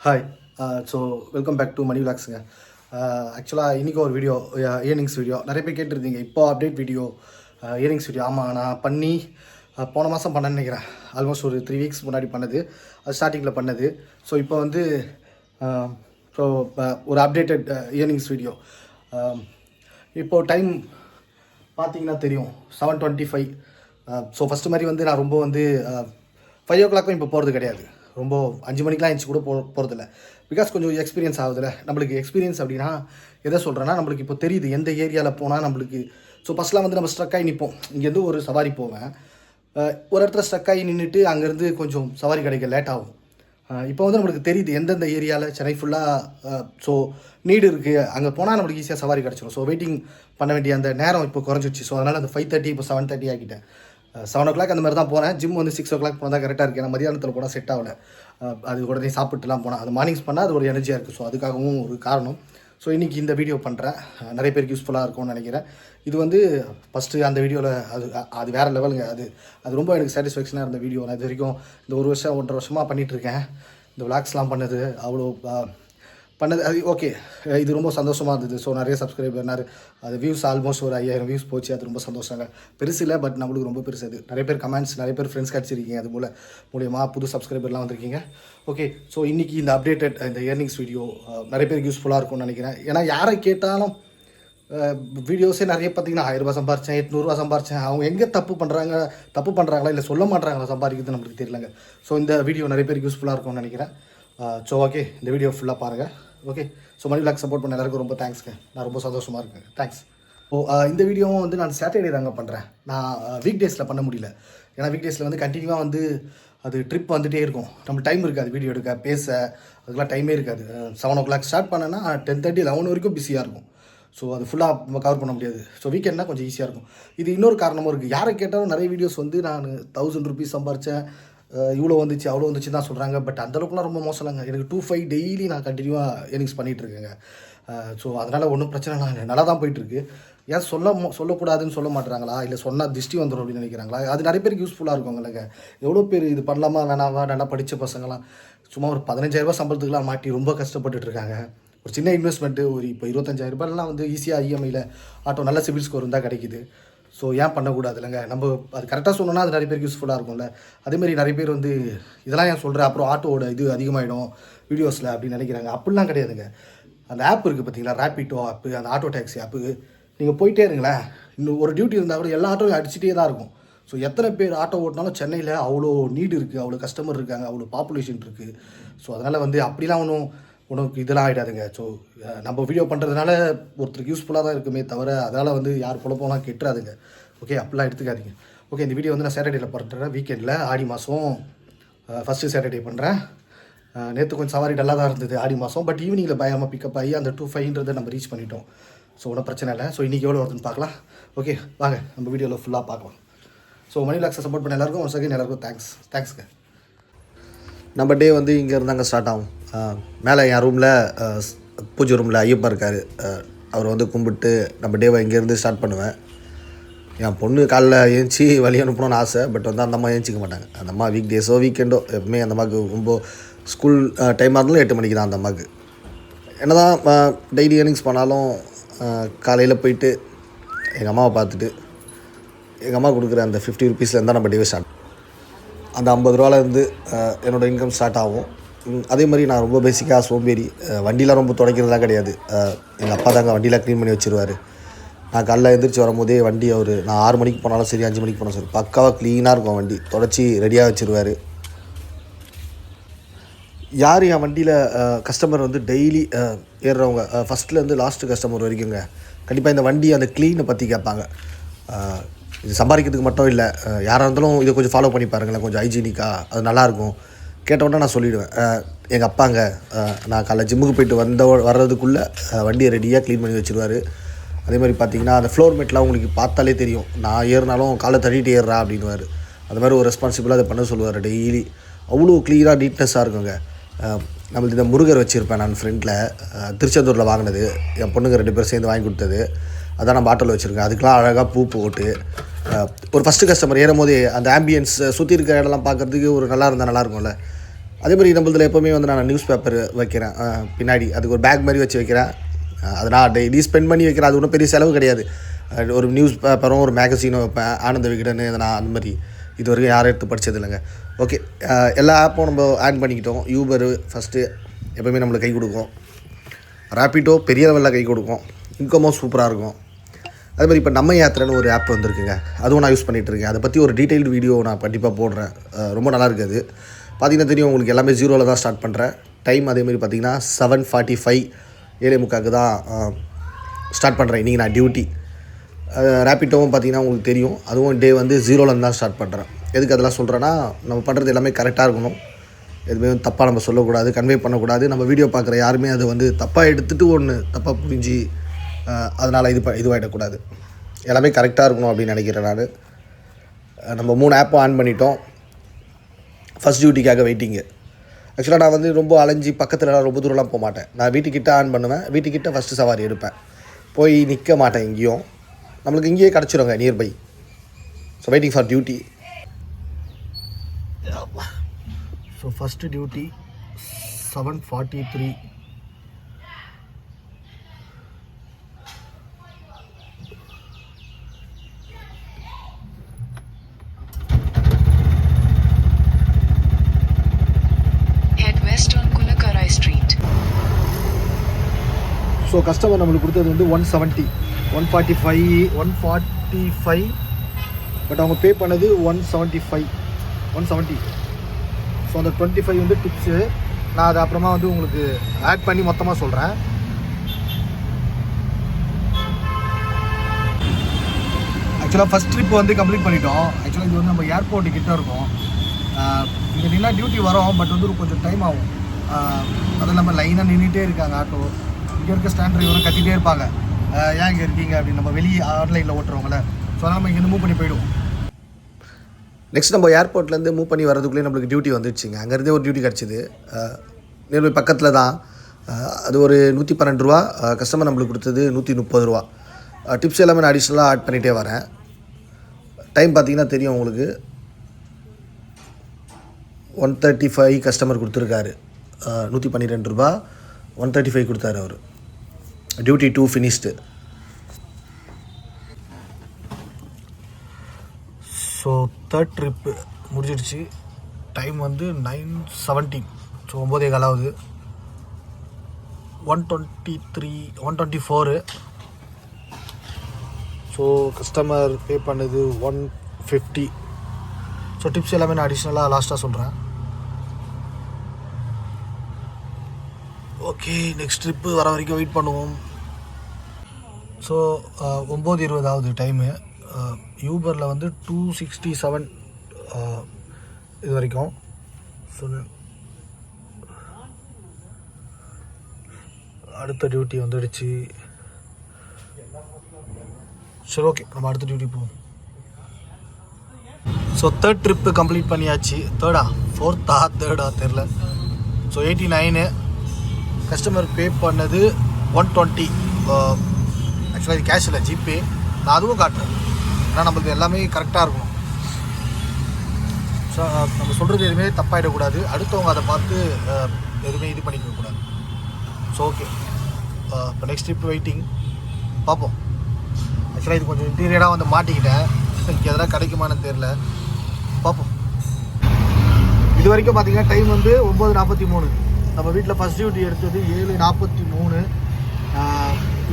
Hi. So welcome back to Mani விலாக்ஸுங்க. ஆக்சுவலாக இன்றைக்கி ஒரு வீடியோ, இயர்னிங்ஸ் வீடியோ நிறைய பேர் கேட்டிருந்தீங்க. இப்போ அப்டேட் வீடியோ, இயர்னிங்ஸ் வீடியோ. ஆமாம், நான் பண்ணி போன மாதம் பண்ணேன்னு நினைக்கிறேன். ஆல்மோஸ்ட் ஒரு 3 வீக்ஸ் முன்னாடி பண்ணது, அது ஸ்டார்டிங்கில் பண்ணது. ஸோ இப்போ வந்து ஸோ ஒரு அப்டேட்டட் இயர்னிங்ஸ் வீடியோ. இப்போது டைம் பார்த்தீங்கன்னா தெரியும், 7:25. ஸோ ஃபஸ்ட்டு மாதிரி வந்து நான் ரொம்ப வந்து 5 o'clock இப்போ போகிறது கிடையாது. ரொம்ப 5 மணிக்கெலாம் எழுந்துச்சி கூட போகிறதில்ல. பிகாஸ் கொஞ்சம் எக்ஸ்பீரியன்ஸ் ஆகுதுல்ல. நம்மளுக்கு எக்ஸ்பீரியன்ஸ் அப்படின்னா எதை சொல்கிறேன்னா, நம்மளுக்கு இப்போ தெரியுது எந்த ஏரியாவில் போனால் நம்மளுக்கு. ஸோ ஃபஸ்ட்லாம் வந்து நம்ம ஸ்ட்ரக் ஆகி நிற்போம். இங்கேருந்து ஒரு சவாரி போவேன், ஒரு இடத்துல ஸ்ட்ரக் ஆகி நின்றுட்டு அங்கேருந்து கொஞ்சம் சவாரி கிடைக்க லேட் ஆகும். இப்போ வந்து நம்மளுக்கு தெரியுது எந்தெந்த ஏரியாவில் சென்னை ஃபுல்லாக ஸோ நீடு இருக்குது, அங்கே போனால் நம்மளுக்கு ஈஸியாக சவாரி கிடச்சிடும். ஸோ வெயிட்டிங் பண்ண வேண்டிய அந்த நேரம் இப்போ குறைஞ்சிடுச்சு. ஸோ அதனால் அந்த 5:30 இப்போ 7:30 ஆகிட்டேன். 7 o'clock அந்த மாதிரி தான் போகிறேன். ஜிம் வந்து 6 o'clock போனால் தான் கரெக்டாக இருக்குது. ஏன்னா மதியானத்தில் போனால் செட் ஆகலை. அது உடனே சாப்பிட்டுலாம் போனால் அது மார்னிங்ஸ் பண்ணால் அது ஒரு எனர்ஜியாக இருக்குது. ஸோ அதுக்காகவும் ஒரு காரணம். ஸோ இன்றைக்கி இந்த வீடியோ பண்ணுறேன். நிறைய பேருக்கு யூஸ்ஃபுல்லாக இருக்கும்னு நினைக்கிறேன். இது வந்து ஃபஸ்ட்டு அந்த வீடியோவில் அது வேறு லெவலுங்க. அது ரொம்ப எனக்கு சாட்டிஸ்ஃபேக்ஷனாக இருந்த வீடியோ. நான் இது வரைக்கும் இந்த 1-1.5 வருஷமாக பண்ணிகிட்ருக்கேன். இந்த விளாக்ஸ்லாம் பண்ணது அவ்வளோ பண்ணது அது ஓகே. இது ரொம்ப சந்தோஷமாக இருந்தது. ஸோ நிறைய சப்ஸ்கிரைபர் அது வியூஸ் ஆல்மோஸ்ட் ஒரு 5000 வியூஸ் போச்சு. அது ரொம்ப சந்தோஷங்க. பெருசு இல்லை, பட் நம்மளுக்கு ரொம்ப பெருசு. அது நிறைய பேர் கமெண்ட்ஸ், நிறைய பேர் ஃப்ரெண்ட்ஸ் கிடச்சிருக்கீங்க. அது மூலியமாக புது சப்ஸ்கிரைபர்லாம் வந்திருக்கீங்க. ஓகே. ஸோ இன்றைக்கி இந்த அப்டேட்டட் இந்த இயர்னிங்ஸ் வீடியோ நிறைய பேருக்கு யூஸ்ஃபுல்லாக இருக்கும்னு நினைக்கிறேன். ஏன்னா யாரை கேட்டாலும் வீடியோஸே நிறைய பார்த்தீங்கன்னா 1000 ரூபா சம்பாரிச்சேன், 800 ரூபா சம்பாரிச்சேன். அவங்க எங்கே தப்பு பண்ணுறாங்களா இல்லை சொல்ல மாட்டாங்களா சம்பாதிக்கிறது நம்மளுக்கு தெரியலங்க. ஸோ இந்த வீடியோ நிறைய பேருக்கு யூஸ்ஃபுல்லாக இருக்கும்னு நினைக்கிறேன். ஸோ ஓகே, இந்த வீடியோ ஃபுல்லாக பாருங்கள். ஓகே. ஸோ மணி விலாக் சப்போர்ட் பண்ண எல்லாருக்கும் ரொம்ப தேங்க்ஸ்ங்க. நான் ரொம்ப சந்தோஷமாக இருக்கேன். தேங்க்ஸ். இந்த வீடியோவும் வந்து நான் சாட்டர்டே தாங்க பண்ணுறேன். நான் வீக் டேஸில் பண்ண முடியல. ஏன்னா வீக் டேஸில் வந்து கண்டினியூவாக வந்து அது ட்ரிப் வந்துகிட்டே இருக்கும். நம்ம டைம் இருக்காது, வீடியோ எடுக்க பேச அதுக்கெலாம் டைமே இருக்காது. 7 o'clock ஸ்டார்ட் பண்ணேன்னா 10:30 11 வரைக்கும் பிஸியாக இருக்கும். ஸோ அது ஃபுல்லாக கவர் பண்ண முடியாது. ஸோ வீக்கெண்ட்னா கொஞ்சம் ஈஸியாக இருக்கும். இது இன்னொரு காரணமும் இருக்குது. யாரை கேட்டாலும் நிறைய வீடியோஸ் வந்து நான் 1000 rupees சம்பாரித்தேன், இவ்வளோ வந்துச்சு அவ்வளோ வந்துச்சு தான் சொல்கிறாங்க. பட் அந்தளவுக்குலாம் ரொம்ப மோசம்லாங்க. எனக்கு 2-5 டெய்லி நான் கண்டினியூவாக ஏர்னிங்ஸ் பண்ணிகிட்ருக்கேங்க. ஸோ அதனால் ஒன்றும் பிரச்சனை இல்லை, நல்லா தான் போயிட்டுருக்கு. ஏன் சொல்லக்கூடாதுன்னு சொல்ல மாட்டுறாங்களா, இல்லை சொன்னால் திருஷ்டி வந்துடும் அப்படின்னு நினைக்கிறாங்களா? அது நிறைய பேருக்கு யூஸ்ஃபுல்லாக இருக்குங்களேங்க. எவ்வளோ பேர் இது பண்ணலாமா வேணாவா, நல்லா படித்த பசங்களாம் சும்மா ஒரு 15,000 ரூபா சம்பளத்துக்குலாம் மாட்டி ரொம்ப கஷ்டப்பட்டுட்ருக்காங்க. ஒரு சின்ன இன்வெஸ்ட்மெண்ட்டு ஒரு இப்போ 25,000 ரூபாய்லாம் வந்து ஈஸியாக இஎம்ஐயில் ஆட்டோ நல்ல சிபில் ஸ்கோர் இருந்தால் கிடைக்குது. ஸோ ஏன் பண்ணக்கூடாது இல்லைங்க? நம்ம அது கரெக்டாக சொன்னோன்னா அது நிறைய பேருக்கு யூஸ்ஃபுல்லாக இருக்கும்ல. அதேமாதிரி நிறைய பேர் வந்து இதெல்லாம் ஏன் சொல்கிறேன், அப்புறம் ஆட்டோவோட இது அதிகமாகிடும் வீடியோஸில் அப்படின்னு நினைக்கிறாங்க. அப்படிலாம் கிடையாதுங்க. அந்த ஆப் இருக்குது பார்த்தீங்களா, ரேப்பிடோ ஆப்பு, அந்த ஆட்டோ டாக்ஸி ஆப்பு. நீங்கள் போயிட்டே இருங்களேன், இன்னும் ஒரு டியூட்டி இருந்தால் கூட எல்லா ஆட்டோவும் அடிச்சுட்டே தான் இருக்கும். ஸோ எத்தனை பேர் ஆட்டோ ஓட்டினாலும் சென்னையில் அவ்வளோ நீடு இருக்குது, அவ்வளோ கஸ்டமர் இருக்காங்க, அவ்வளோ பாப்புலேஷன் இருக்குது. ஸோ அதனால் வந்து அப்படிலாம் உனக்கு இதெல்லாம் ஆகிடாதுங்க. ஸோ நம்ம வீடியோ பண்ணுறதுனால ஒருத்தருக்கு யூஸ்ஃபுல்லாக தான் இருக்குமே தவிர அதனால் வந்து யார் குழப்பம்லாம் கெட்டுறாதுங்க. ஓகே, அப்படிலாம் எடுத்துக்காதீங்க. ஓகே, இந்த வீடியோ வந்து நான் சாட்டர்டேயில் பண்ணுறேன். வீக்கெண்டில் ஆடி மாதம் ஃபஸ்ட்டு சாட்டர்டே பண்ணுறேன். நேற்று கொஞ்சம் சவாரி டல்லாக தான் இருந்தது ஆடி மாதம். பட் ஈவினிங்கில் பயமாக பிக்கப் ஆகி அந்த 2-5 நம்ம ரீச் பண்ணிட்டோம். ஸோ ஒன்றும் பிரச்சனை இல்லை. ஸோ இன்றைக்கி எவ்வளோ வருதுன்னு பார்க்கலாம். ஓகே வாங்க நம்ம வீடியோவில் ஃபுல்லாக பார்க்கலாம். ஸோ மணி விலாக்ஸை சப்போர்ட் பண்ண எல்லாருக்கும் ஒன் செகண்ட் எல்லாருக்கும் தேங்க்ஸ்ங்க. நம்ம டே வந்து இங்கே இருந்தாங்க ஸ்டார்ட் ஆகும். மேலே என் ரூமில் பூஜை ரூமில் ஐயப்பா இருக்கார். அவர் வந்து கும்பிட்டு நம்ம டேவை இங்கேருந்து ஸ்டார்ட் பண்ணுவேன். என் பொண்ணு காலைல ஏஞ்சி வழி அனுப்பணும்னு ஆசை. பட் வந்து அந்த அம்மா ஏஞ்சிக்க மாட்டாங்க. அந்த அம்மா வீக் டேஸோ வீக்கெண்டோ எப்பவுமே அந்த அம்மாவுக்கு ரொம்ப ஸ்கூல் டைமாக இருந்தாலும் 8 மணிக்கு தான் அந்த அம்மாவுக்கு. என்ன தான் டெய்லி ஏர்னிங்ஸ் பண்ணாலும் காலையில் போயிட்டு எங்கள் அம்மாவை பார்த்துட்டு எங்கள் அம்மா கொடுக்குற அந்த 50 rupeesலேருந்து தான் நம்ம டேவே ஸ்டார்ட். அந்த 50 ரூபாலேருந்து என்னோடய இன்கம் ஸ்டார்ட் ஆகும். அதே மாதிரி நான் ரொம்ப பேசிக்காக சோம்பேறி. வண்டிலாம் ரொம்ப துடைக்கிறதுலாம் கிடையாது. எங்கள் அப்பா தாங்க வண்டியெலாம் க்ளீன் பண்ணி வச்சுருவார். நான் காலைல எழுந்திரிச்சு வரும்போதே வண்டி நான் 6 மணிக்கு போனாலும் சரி, 5 மணிக்கு போனாலும் சரி, பக்காவாக க்ளீனாக இருக்கும் வண்டி, தொடச்சி ரெடியாக வச்சுருவார். யார் என் வண்டியில் கஸ்டமர் வந்து டெய்லி ஏறுறவங்க ஃபஸ்ட்லேருந்து லாஸ்ட்டு கஸ்டமர் வரைக்குங்க கண்டிப்பாக இந்த வண்டி அந்த க்ளீனை பற்றி கேட்பாங்க. இது சம்பாதிக்கிறதுக்கு மட்டும் இல்லை, யாராக இருந்தாலும் இதை கொஞ்சம் ஃபாலோ பண்ணி பாருங்களேன், கொஞ்சம் ஹைஜீனிக்காக அது நல்லாயிருக்கும். கேட்டவுடனே நான் சொல்லிவிடுவேன், எங்கள் அப்பாங்க நான் காலைல ஜிம்முக்கு போயிட்டு வர்றதுக்குள்ளே வண்டியை ரெடியாக க்ளீன் பண்ணி வச்சுருவார். அதே மாதிரி பார்த்திங்கன்னா அந்த ஃப்ளோர் மேட்லாம் உங்களுக்கு பார்த்தாலே தெரியும், நான் ஏறினாலும் காலை தட்டிட்டு ஏறுறா அப்படின்னுவார். அந்த மாதிரி ஒரு ரெஸ்பான்சிபிளாக அதை பண்ண சொல்லுவார் டெய்லி. அவ்வளோ க்ளீனாக நீட்னஸாக இருக்குங்க. நம்மளுக்கு இந்த முருகர் வச்சுருப்பேன் நான் ஃப்ரெண்டில், திருச்செந்தூரில் வாங்கினது, என் பொண்ணுங்க 2 பேர் சேர்ந்து வாங்கி கொடுத்தது. அதான் நான் பாட்டில் வச்சுருக்கேன். அதுக்கெலாம் அழகாக பூ போட்டு ஒரு ஃபஸ்ட்டு கஸ்டமர் ஏறும் போதே அந்த ஆம்பியன்ஸ் சுற்றி இருக்கிற இடம்லாம் பார்க்குறதுக்கு ஒரு நல்லா இருந்தால் நல்லாயிருக்கும்ல. அதே மாதிரி நம்மளதில் எப்போவுமே வந்து நான் நியூஸ் பேப்பர் வைக்கிறேன் பின்னாடி, அதுக்கு ஒரு பேக் மாதிரி வச்சு வைக்கிறேன். அதை நான் டெய்லி ஸ்பெண்ட் பண்ணி வைக்கிறேன். அது ஒன்றும் பெரிய செலவு கிடையாது. ஒரு நியூஸ் பேப்பரும் ஒரு மேகசினும் வைப்பேன். ஆனந்த விகடன் இதை நான் அந்த மாதிரி இது வரைக்கும் யாரும் எடுத்து படித்தது இல்லைங்க. ஓகே, எல்லா ஆப்பும் நம்ம ஆட் பண்ணிக்கிட்டோம். யூபரு ஃபஸ்ட்டு எப்போவுமே நம்மளுக்கு கை கொடுக்கும். ரேப்பிடோ பெரிய லெவலில் கை கொடுக்கும். இன்கமும் சூப்பராக இருக்கும். அதே மாதிரி இப்போ நம்ம யாத்திரைன்னு ஒரு ஆப் வந்திருக்குங்க, அதுவும் நான் யூஸ் பண்ணிகிட்ருக்கேன். அதை பற்றி ஒரு டீட்டெயில்டு வீடியோ நான் கண்டிப்பாக போடுறேன். ரொம்ப நல்லா இருக்குது. பார்த்திங்கன்னா தெரியும் உங்களுக்கு, எல்லாமே 0ல் தான் ஸ்டார்ட் பண்ணுறேன். டைம் அதேமாதிரி பார்த்திங்கன்னா 7:45 7:45 தான் ஸ்டார்ட் பண்ணுறேன். இன்றைக்கி நான் டியூட்டி. ரேப்பிட்டோவும் பார்த்திங்கன்னா உங்களுக்கு தெரியும், அதுவும் டே வந்து 0ல் தான் ஸ்டார்ட் பண்ணுறேன். எதுக்கு அதெல்லாம் சொல்கிறேன்னா, நம்ம பண்ணுறது எல்லாமே கரெக்டாக இருக்கணும். எதுவுமே தப்பாக நம்ம சொல்லக்கூடாது, கன்வே பண்ணக்கூடாது. நம்ம வீடியோ பார்க்குற யாருமே அதை வந்து தப்பாக எடுத்துகிட்டு ஒன்று தப்பாக புரிஞ்சு அதனால் இதுவாகிடக்கூடாது. எல்லாமே கரெக்டாக இருக்கணும் அப்படின்னு நினைக்கிறேன் நான். நம்ம 3 ஆப்பும் ஆன் பண்ணிட்டோம். ஃபஸ்ட் டியூட்டிக்காக வெயிட்டிங்கு. ஆக்சுவலாக நான் வந்து ரொம்ப அலைஞ்சி பக்கத்துலலாம் ரொம்ப தூரம்லாம் போக மாட்டேன். நான் வீட்டுக்கிட்ட ஆன் பண்ணுவேன். வீட்டுக்கிட்ட ஃபஸ்ட்டு சவாரி எடுப்பேன். போய் நிற்க மாட்டேன் எங்கேயும். நம்மளுக்கு இங்கேயே கிடச்சிருங்க nearby. So waiting for duty. So first duty 7:43. So customer நம்மளுக்கு கொடுத்தது வந்து 170, 145 பட் அவங்க பே பண்ணது 170. ஸோ அந்த 25 வந்து டிப்ஸு. நான் அதை அப்புறமா வந்து உங்களுக்கு ஆட் பண்ணி மொத்தமாக சொல்கிறேன். ஆக்சுவலாக ஃபஸ்ட் ட்ரிப் வந்து கம்ப்ளீட் பண்ணிட்டோம். ஆக்சுவலாக இது வந்து நம்ம ஏர்போர்ட்டு கிட்டே இருக்கும். இங்கே நின்னா டியூட்டி வரோம், பட் வந்து கொஞ்சம் டைம் ஆகும். அது இல்லாமல் லைனாக நின்றுட்டே இருக்காங்க ஆட்டோ. இங்கே இருக்க ஸ்டாண்ட் டிரைவரும் கத்திகிட்டே இருப்பாங்க, ஏன் இங்கே இருக்கீங்க அப்படின்னு. நம்ம வெளியே ஆன்லைனில் ஓட்டுறவங்கள. ஸோ அதனால் நம்ம இங்கேருந்து மூவ் பண்ணி போயிடுவோம். நெக்ஸ்ட் நம்ம ஏர்போர்ட்லேருந்து மூவ் பண்ணி வரதுக்குள்ளே நம்மளுக்கு டியூட்டி வந்துடுச்சுங்க. அங்கேருந்தே ஒரு டியூட்டி கிடச்சிது. நியர்பை பக்கத்தில் தான். அது ஒரு 112 ரூபா. கஸ்டமர் நம்மளுக்கு கொடுத்தது 130 ரூபா. டிப்ஸ் எல்லாமே நான் அடிஷ்னலாக ஆட் பண்ணிகிட்டே வரேன். டைம் பார்த்திங்கன்னா தெரியும் உங்களுக்கு, 135 கஸ்டமர் கொடுத்துருக்காரு. 112 ரூபா 135 கொடுத்தாரு அவர். Duty 2 finished. So third trip முடிஞ்சிடுச்சு. டைம் வந்து 9:17. ஸோ 9:15 ஆகுது. 124. ஸோ கஸ்டமர் பே பண்ணது 150. ஸோ டிப்ஸ் எல்லாமே நான் அடிஷ்னலாக லாஸ்ட்டாக சொல்கிறேன். ஓகே, நெக்ஸ்ட் ட்ரிப்பு வர வரைக்கும் வெயிட் பண்ணுவோம். ஸோ 9:20 ஆகுது டைமு. யூபரில் வந்து 267 இது வரைக்கும். ஸோ அடுத்த டியூட்டி வந்துடுச்சு. சரி, ஓகே, நம்ம அடுத்த டியூட்டி போவோம். ஸோ தேர்ட் ட்ரிப்பு கம்ப்ளீட் பண்ணியாச்சு. ஃபோர்த்தா தெரில. ஸோ 89. கஸ்டமர் பே பண்ணது 120. ஆக்சுவலாக இது கேஷ் இல்லை, ஜிபே. நான் அதுவும் காட்டுறேன். ஏன்னா நம்மளுக்கு எல்லாமே கரெக்டாக இருக்கணும். ஸோ நம்ம சொல்கிறது எதுவுமே தப்பாகிடக்கூடாது. அடுத்தவங்க அதை பார்த்து எதுவுமே இது பண்ணிக்கக்கூடாது. ஸோ ஓகே, இப்போ நெக்ஸ்ட் ட்ரிப் வெயிட்டிங் பார்ப்போம். ஆக்சுவலாக இது கொஞ்சம் இன்டீரியராக வந்து மாட்டிக்கிட்டேன். இங்கே எதனா கிடைக்குமான்னு தெரில, பார்ப்போம். இது வரைக்கும் பார்த்திங்கன்னா டைம் வந்து 9:43. நம்ம வீட்டில் ஃபஸ்ட் டியூட்டி எடுத்தது 7:43.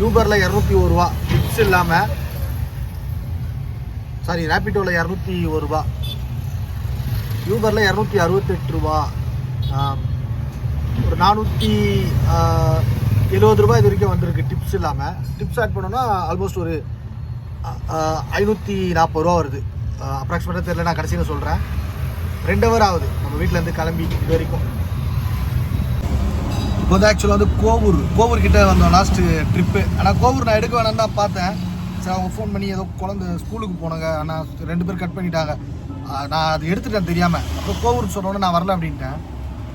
யூபரில் 201 ரூபா டிப்ஸ் இல்லாமல். சாரி, ரேப்பிட்டோவில் 201 ரூபா. யூபரில் 268 ரூபா. ஒரு 470 ரூபா இது வரைக்கும் வந்திருக்கு டிப்ஸ் இல்லாமல். டிப்ஸ் ஆட் பண்ணோன்னா ஆல்மோஸ்ட் ஒரு 540 ரூபா வருது. அப்ராக்சிமேட்டாக தெரியல, நான் கடைசியில் சொல்கிறேன். 2 ஹவர் ஆகுது நம்ம வீட்டிலேருந்து கிளம்பி இது வரைக்கும். இப்போ வந்து ஆக்சுவலாக வந்து கோவூர்கிட்ட வந்தோம் லாஸ்ட்டு ட்ரிப்பு. ஆனால் கோவூர் நான் எடுக்க வேணான்னு தான் பார்த்தேன். சரி, அவங்க ஃபோன் பண்ணி ஏதோ குழந்தை ஸ்கூலுக்கு போனாங்க, ஆனால் 2 பேர் கட் பண்ணிட்டாங்க. நான் அது எடுத்துட்டேன் தெரியாமல். அப்புறம் கோவூர் சொன்னோன்னே நான் வரல அப்படின்ட்டேன்.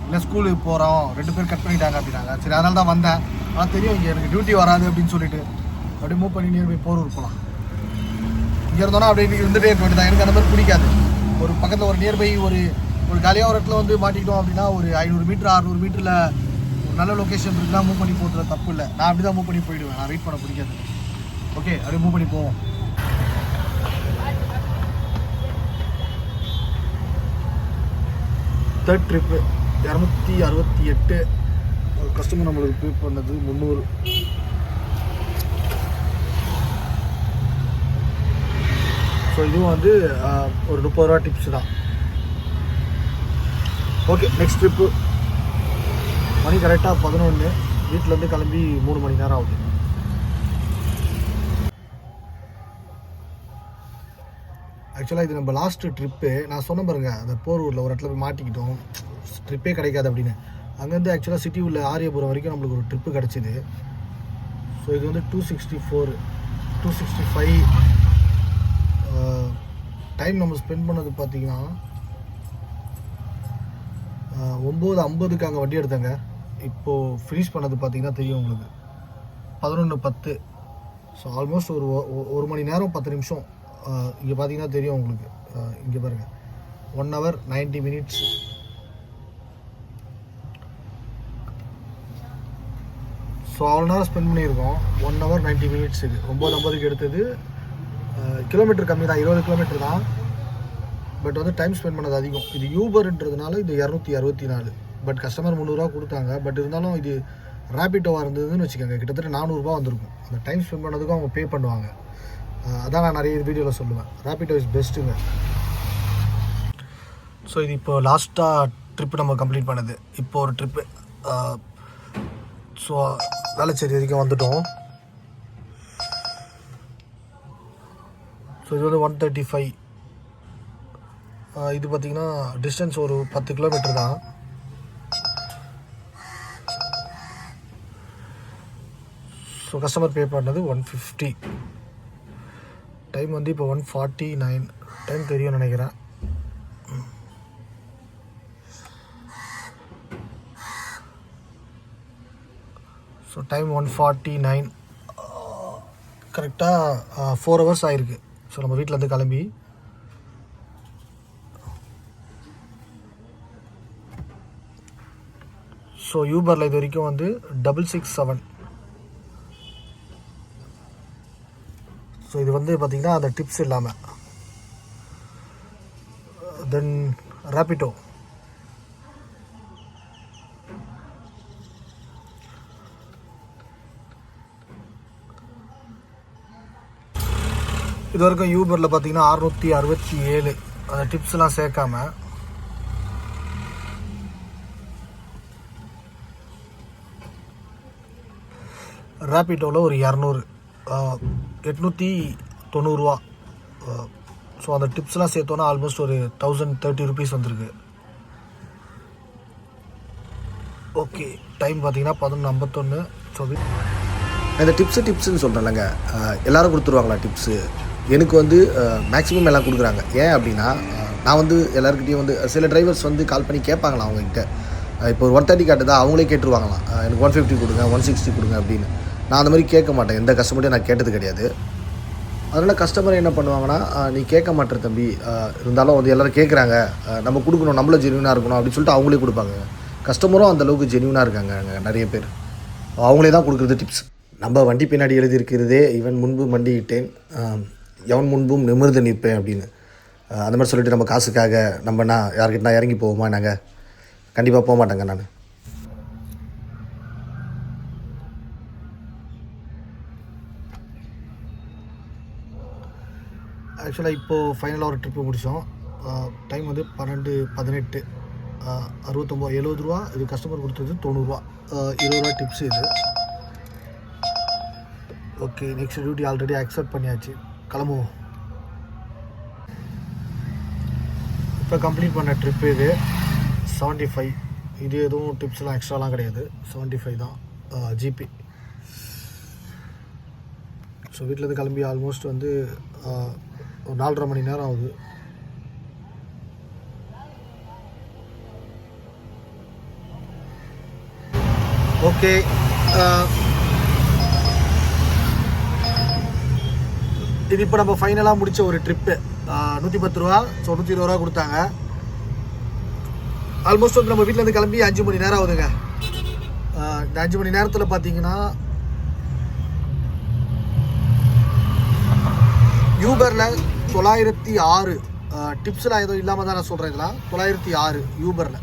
இல்லை ஸ்கூலுக்கு போகிறோம், 2 பேர் கட் பண்ணிட்டாங்க அப்படின்னாங்க. சரி, அதனால தான் வந்தேன். ஆனால் தெரியும் இங்கே எனக்கு டியூட்டி வராது அப்படின்னு சொல்லிட்டு அப்படியே மூவ் பண்ணி நியர்பை போரூர் போகலாம். இங்கே இருந்தோன்னா அப்படியே இருந்துகிட்டே இருக்க வேண்டியதான். எனக்கு அந்த மாதிரி பிடிக்காது. ஒரு பக்கத்தில் ஒரு நியர்பை ஒரு ஒரு காலியாக ஒரு இடத்துல வந்து மாட்டிக்கிட்டோம் அப்படின்னா ஒரு 500 மீட்டர் 600 மீட்டரில் ஒரு நல்ல லொக்கேஷன் இருக்குன்னா மூவ் பண்ணி போகிறதுல தப்பு இல்லை. நான் அப்படி தான் மூவ் பண்ணி போயிடுவேன், நான் வெயிட் பண்ண பிடிக்காது. ஓகே, அப்படியே மூவ் பண்ணி போவோம். Third trip 268. ஒரு கஸ்டமர் நம்மளுக்கு பே பண்ணது 300. ஸோ இதுவும் வந்து ஒரு 30 ரூபா டிப்ஸ் தான். Okay, next trip. மணி கரெக்டாக 11. வீட்டிலேருந்து கிளம்பி 3 மணி நேரம் ஆகுது. ஆக்சுவலாக இது நம்ம லாஸ்ட்டு ட்ரிப்பு. நான் சொன்ன பாருங்க, அந்த போரூரில் ஒரு இடத்துல போய் மாட்டிக்கிட்டோம், ட்ரிப்பே கிடைக்காது அப்படின்னு. அங்கேருந்து ஆக்சுவலாக சிட்டி உள்ள ஆரியபுரம் வரைக்கும் நம்மளுக்கு ஒரு ட்ரிப்பு கிடச்சிது. ஸோ இது வந்து 264 265 டைம் நம்ம ஸ்பெண்ட் பண்ணது பார்த்தீங்கன்னா 9:50க்கு அங்கே வண்டி எடுத்தாங்க. இப்போது ஃபினிஷ் பண்ணது பார்த்தீங்கன்னா தெரியும் உங்களுக்கு 11:10. ஸோ ஆல்மோஸ்ட் ஒரு மணி நேரம் 10 நிமிஷம். இங்கே பார்த்தீங்கன்னா தெரியும் உங்களுக்கு, இங்கே பாருங்கள் 1 hour 90 minutes. ஸோ அவ்வளோ நேரம் ஸ்பெண்ட் பண்ணியிருக்கோம். 1 hour 90 minutes. இது 9:50க்கு எடுத்தது. கிலோமீட்டர் கம்மி தான், 20 கிலோமீட்டர் தான். பட் வந்து டைம் ஸ்பெண்ட் பண்ணது அதிகம். இது யூபர்ன்றதுனால இது 264. பட் கஸ்டமர் 300 ரூபா கொடுத்தாங்க. பட் இருந்தாலும் இது ரேபிட்டோவாக இருந்ததுன்னு வச்சுக்கோங்க, கிட்டத்தட்ட 400 ரூபா வந்திருக்கும். அந்த டைம் ஸ்பெண்ட் பண்ணதுக்கும் அவங்க பே பண்ணுவாங்க. அதான் நான் நிறைய வீடியோவில் சொல்லுவேன், ரேபிட்டோ இஸ் பெஸ்ட்டுங்க. ஸோ இது இப்போ லாஸ்ட்டாக ட்ரிப்பு நம்ம கம்ப்ளீட் பண்ணது. இப்போ ஒரு ட்ரிப்பு. ஸோ வேளச்சேரி வரைக்கும் வந்துட்டோம். ஸோ இது வந்து 135. இது பார்த்திங்கன்னா டிஸ்டன்ஸ் ஒரு 10 கிலோமீட்டர் தான். ஸோ கஸ்டமர் பே பண்ணது 150. டைம் வந்து இப்போ 149 டைம் தெரியும்னு நினைக்கிறேன். So time 149. கரெக்டாக 4 hours ஆகிருக்கு. ஸோ நம்ம வீட்டிலேருந்து கிளம்பி ஸோ யூபரில் இது வரைக்கும் வந்து 667. ஸோ இது வந்து பார்த்திங்கன்னா அந்த டிப்ஸ் இல்லாமல். தென் ரேபிட்டோ. இது வரைக்கும் யூபரில் பார்த்திங்கன்னா 667, அந்த டிப்ஸ்லாம் சேர்க்காம. ரேபிட்டோவில் ஒரு 200, 890 ரூபா. ஸோ அந்த டிப்ஸ்லாம் சேர்த்தோன்னா ஆல்மோஸ்ட் ஒரு 1030 rupees வந்திருக்கு. ஓகே, டைம் பார்த்தீங்கன்னா 11:51. ஸோ இந்த டிப்ஸுன்னு சொல்கிறேன்லங்க, எல்லோரும் கொடுத்துருவாங்களா டிப்ஸு? எனக்கு வந்து மேக்ஸிமம் எல்லாம் கொடுக்குறாங்க. ஏன் அப்படின்னா, நான் வந்து எல்லாருக்கிட்டையும் வந்து சில டிரைவர்ஸ் வந்து கால் பண்ணி கேட்பாங்களாம் அவங்ககிட்ட. இப்போ ஒரு 130 காட்டுதா, அவங்களே கேட்டுருவாங்களாம், எனக்கு 150 கொடுங்க, 160 கொடுங்க அப்படின்னு. நான் அந்த மாதிரி கேட்க மாட்டேன், எந்த கஸ்டமர்ட்டையும் நான் கேட்டது கிடையாது. அதனால் கஸ்டமர் என்ன பண்ணுவாங்கன்னா, நீ கேட்க மாட்டேற தம்பி, இருந்தாலும் வந்து எல்லோரும் கேட்குறாங்க, நம்ம கொடுக்கணும், நம்மளும் ஜென்யூனாக இருக்கணும் அப்படின்னு சொல்லிட்டு அவங்களே கொடுப்பாங்க. கஸ்டமரும் அந்தளவுக்கு ஜென்யூனாக இருக்காங்க அங்கே நிறைய பேர், அவங்களே தான் கொடுக்குறது டிப்ஸ். நம்ம வண்டி பின்னாடி எழுதியிருக்கிறதே, இவன் முன்பு மண்டியிட்டேன், எவன் முன்பும் நிமிர்ந்து நிற்பேன் அப்படின்னு. அந்த மாதிரி சொல்லிவிட்டு நம்ம காசுக்காக நம்மனா யார்கிட்ட இறங்கி போவோமா? நாங்கள் கண்டிப்பாக போக மாட்டேங்க. நான் ஆக்சுவலாக இப்போது ஃபைனலாக ஒரு ட்ரிப்பு முடித்தோம். டைம் வந்து 12:18. 69 70 ரூபா. இது கஸ்டமர் கொடுத்தது 90 ரூபா. 20 ரூபா டிப்ஸ் இது. Okay, next duty already accept பண்ணியாச்சு, கிளம்புவோம். இப்போ கம்ப்ளீட் பண்ண ட்ரிப்பு இது 75. இது எதுவும் டிப்ஸ்லாம் எக்ஸ்ட்ராலாம் கிடையாது, 75 தான் ஜிபி. ஸோ வீட்டிலேருந்து கிளம்பி ஆல்மோஸ்ட் வந்து ஒரு 4.5 மணி நேரம் ஆகுது. ஓகே, இது இப்போ நம்ம ஃபைனலாக முடித்த ஒரு ட்ரிப்பு. 110 ரூபா. ஸோ 120 ரூபா கொடுத்தாங்க. ஆல்மோஸ்ட் வந்து நம்ம வீட்டிலேருந்து கிளம்பி 5 மணி நேரம் ஆகுதுங்க. இந்த 5 மணி நேரத்தில் பார்த்தீங்கன்னா யூபரில் 906 டிப்ஸ்லாம் எதுவும் இல்லாமல் தான் நான் சொல்கிறேன். இதெல்லாம் 906 யூபரில்.